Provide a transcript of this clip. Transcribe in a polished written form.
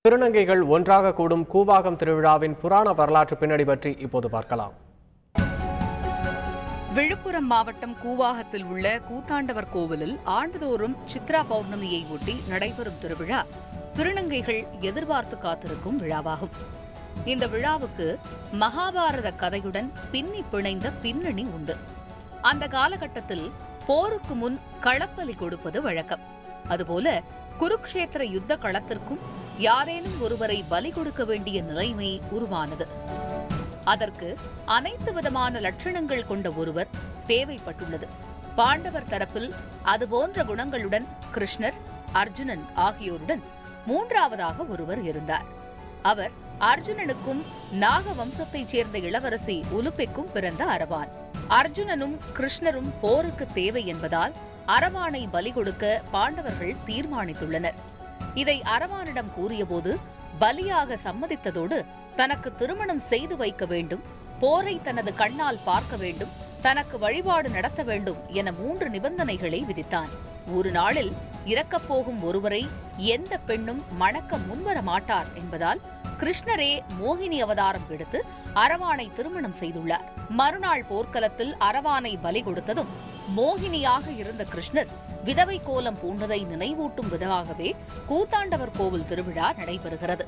திருநங்கைகள் ஒன்றாக கூடும் கூவாகம் திருவிழாவின் புராண வரலாற்று பின்னணி பற்றி இப்போது பார்க்கலாம். விழுப்புரம் மாவட்டம் கூவாகத்தில் உள்ள கூத்தாண்டவர் கோவிலில் ஆண்டுதோறும் சித்ரா பௌர்ணமியை ஒட்டி நடைபெறும் திருவிழா திருநங்கைகள் எதிர்பார்த்து காத்திருக்கும் விழாவாகும். இந்த விழாவுக்கு மகாபாரத கதையுடன் பின்னி பிணைந்த பின்னணி உண்டு. அந்த காலகட்டத்தில் போருக்கு முன் களப்பலி கொடுப்பது வழக்கம். அதுபோல குருக்ஷேத்திர யுத்த களத்திற்கும் யாரேனும் ஒருவரை பலி கொடுக்க வேண்டிய நிலைமை உருவானது. அதற்கு அனைத்து விதமான லட்சணங்கள் கொண்ட ஒருவர் தேவைப்பட்டுள்ளது. பாண்டவர் தரப்பில் அதுபோன்ற குணங்களுடன் கிருஷ்ணர், அர்ஜுனன் ஆகியோருடன் மூன்றாவதாக ஒருவர் இருந்தார். அவர் அர்ஜுனனுக்கும் நாக வம்சத்தைச் சேர்ந்த இளவரசி உலுப்பைக்கும் பிறந்த அரவான். அர்ஜுனனும் கிருஷ்ணரும் போருக்கு தேவை என்பதால் அரவானை பலி கொடுக்க பாண்டவர்கள் தீர்மானித்துள்ளனர். இதை அரவானிடம் கூறியபோது பலியாக சம்மதித்ததோடு தனக்கு திருமணம் செய்து வைக்க வேண்டும், போரை தனது கண்ணால் பார்க்க வேண்டும், தனக்கு வழிபாடு நடத்த வேண்டும் என 3 நிபந்தனைகளை விதித்தான். ஒரு நாளில் இறக்கப்போகும் ஒருவரை எந்த பெண்ணும் மணக்க முன்வர மாட்டார் என்பதால் கிருஷ்ணரே மோகினி அவதாரம் எடுத்து அரவானை திருமணம் செய்துள்ளார். மறுநாள் போர்க்களத்தில் அரவானை பலி கொடுத்ததும் மோகினியாக இருந்த கிருஷ்ணர் விதவை கோலம் பூண்டதை நினைவூட்டும் விதமாகவே கூத்தாண்டவர் கோவில் திருவிழா நடைபெறுகிறது.